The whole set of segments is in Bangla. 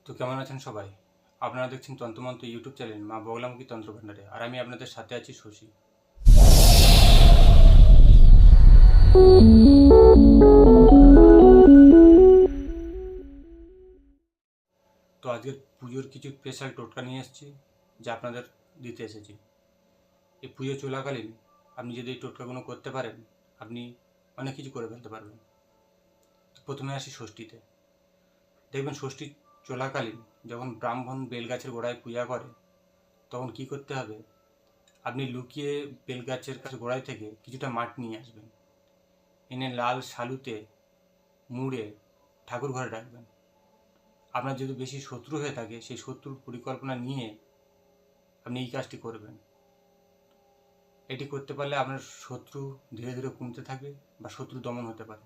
তো কেমন আছেন সবাই? আপনারা দেখছেন তন্ত্রমন্ত্র ইউটিউব চ্যানেল মা বগলামুখী তন্ত্র ভান্ডারে, আর আমি আপনাদের সাথে আছি শশী। তো আজকের পুজোর কিছু স্পেশাল টোটকা নিয়ে এসেছি, যা আপনাদের দিতে এসেছি। এই পুজো চলাকালীন আপনি যদি এই টোটকাগুলো করতে পারেন, আপনি অনেক কিছু করে ফেলতে পারবেন। তো প্রথমে আসি ষষ্ঠীতে। দেখবেন ষষ্ঠী চলাকালীন যখন ব্রাহ্মণ বেলগাছের গোড়ায় পূজা করে, তখন কি করতে হবে? আপনি লুকিয়ে বেলগাছের কাছে গোড়ায় থেকে কিছুটা মাটি নিয়ে আসবেন, এনে লাল শালুতে মুড়ে ঠাকুর ঘরে রাখবেন। আপনার যদি বেশি শত্রু হয়ে থাকে, সেই শত্রুর পরিকল্পনা নিয়ে আপনি এই কাজটি করবেন। এটি করতে পারলে আপনার শত্রু ধীরে ধীরে কমতে থাকবে বা শত্রু দমন হতে পারে।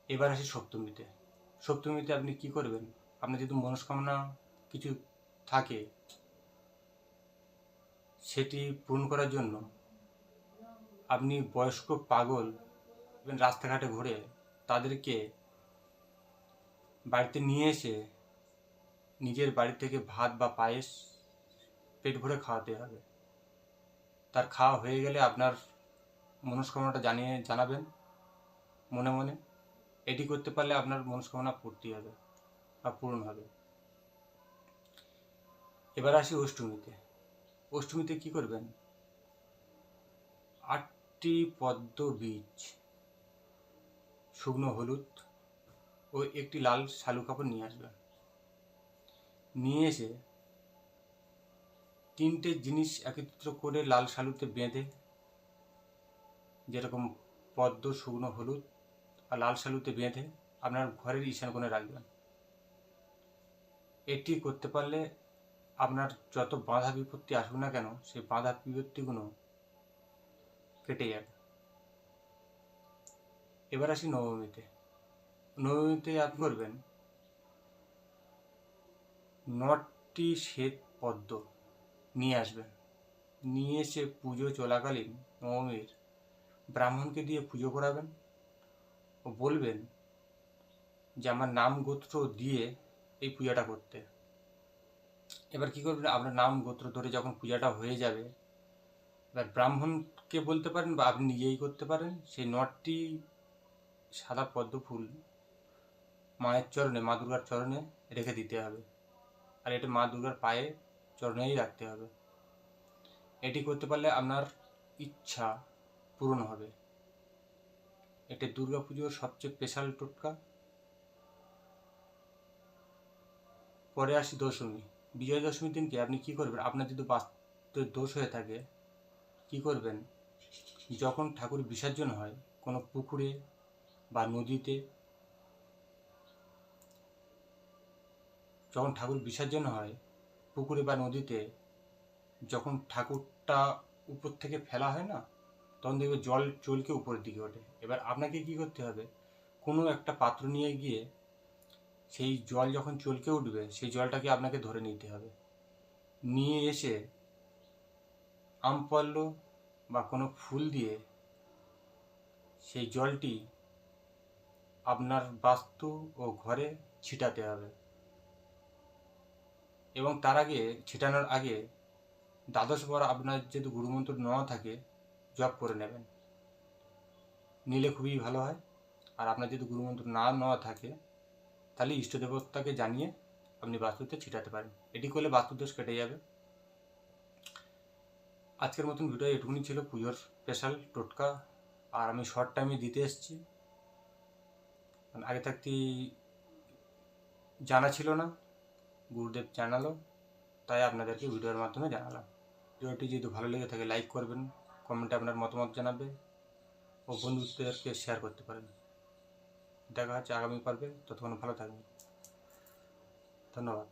এবার আসি সপ্তমীতে। সপ্তমীতে আপনি কি করবেন? আপনার যদি মনস্কামনা কিছু থাকে, সেটি পূরণ করার জন্য আপনি বয়স্ক পাগল রাস্তাঘাটে ঘুরে তাদেরকে বাড়িতে নিয়ে এসে নিজের বাড়ি থেকে ভাত বা পায়েস পেট ভরে খাওয়াতে হবে। তার খাওয়া হয়ে গেলে আপনার মনস্কামনাটা জানাবেন মনে মনে। এটি করতে পারলে আপনার মনস্কামনা পূর্তি হবে বা পূরণ হবে। এবার আসি অষ্টমীতে। অষ্টমীতে কি করবেন? 8টি পদ্ম বীজ, শুকনো হলুদ ও একটি লাল শালু কাপড় নিয়ে আসবেন। নিয়ে এসে 3টে জিনিস একত্রিত করে লাল শালুতে বেঁধে, যেরকম পদ্ম, শুকনো হলুদ আর লাল শালুতে বেঁধে আপনার ঘরের ঈশান কোণে রাখবেন। এটি করতে পারলে আপনার যত বাধা বিপত্তি আসুক না কেন, সেই বাধা বিপত্তিগুলো কেটে যাবে। এবার আসি নবমীতে। নবমীতে আপনি করবেন 9টি শ্বেত পদ্ম নিয়ে আসবেন। নিয়ে এসে পুজো চলাকালীন নবমীর ব্রাহ্মণকে দিয়ে পুজো করাবেন ও বলবেন যে আমার নাম গোত্র দিয়ে এই পূজাটা করতে। এবার কি করবেন? আপনার নাম গোত্র ধরে যখন পূজাটা হয়ে যাবে, এবার ব্রাহ্মণকে বলতে পারেন বা আপনি নিজেই করতে পারেন, সেই 9টি সাদা পদ্ম ফুল মায়ের চরণে, মা দুর্গার চরণে রেখে দিতে হবে। আর এটা মা দুর্গার পায়ে চরণেই রাখতে হবে। এটি করতে পারলে আপনার ইচ্ছা পূরণ হবে। এটা দুর্গা পুজোর সবচেয়ে স্পেশাল টোটকা। পরে আসি দশমী। বিজয়া দশমীর দিনকে আপনি কি করবেন? আপনার যদি বাস্তুর দোষ হয়ে থাকে, কি করবেন? যখন ঠাকুর বিসর্জন হয় কোনো পুকুরে বা নদীতে, যখন ঠাকুর বিসর্জন হয় পুকুরে বা নদীতে, যখন ঠাকুরটা উপর থেকে ফেলা হয় না, তখন দেখবে জল চলকে উপরের দিকে ওঠে। এবার আপনাকে কি করতে হবে? কোনো একটা পাত্র নিয়ে গিয়ে সেই জল যখন চলকে উঠবে, সেই জলটাকে আপনাকে ধরে নিতে হবে। নিয়ে এসে আমপল্ল বা কোনো ফুল দিয়ে সেই জলটি আপনার বাস্তু ও ঘরে ছিটাতে হবে। এবং তার আগে, ছিটানোর আগে 12বার আপনার যদি গুরুমন্ত্র নেওয়া থাকে, জপ করে নেবেন। নিলে খুবই ভালো হয়। আর আপনার যদি গুরুমন্ত্র না নেওয়া থাকে, তাহলে ইষ্ট দেবতাকে জানিয়ে আপনি বাস্তুতে ছিটাতে পারেন। এটি করলে বাস্তুদোষ কেটে যাবে। আজকের মতন ভিডিও এটুকুনি ছিল, পুজোর স্পেশাল টোটকা। আর আমি শর্ট টাইমে দিতে এসেছি, আগে থাকতেই জানা ছিল না, গুরুদেব জানালো, তাই আপনাদেরকে ভিডিওর মাধ্যমে জানালাম। ভিডিওটি যদি ভালো লেগে থাকে লাইক করবেন, কমেন্টে আপনার মতামত জানাবে ও বন্ধুদেরকে শেয়ার করতে পারেন। দেখা হচ্ছে আগামী পর্বে। ততক্ষণ ভালো থাকবেন। ধন্যবাদ।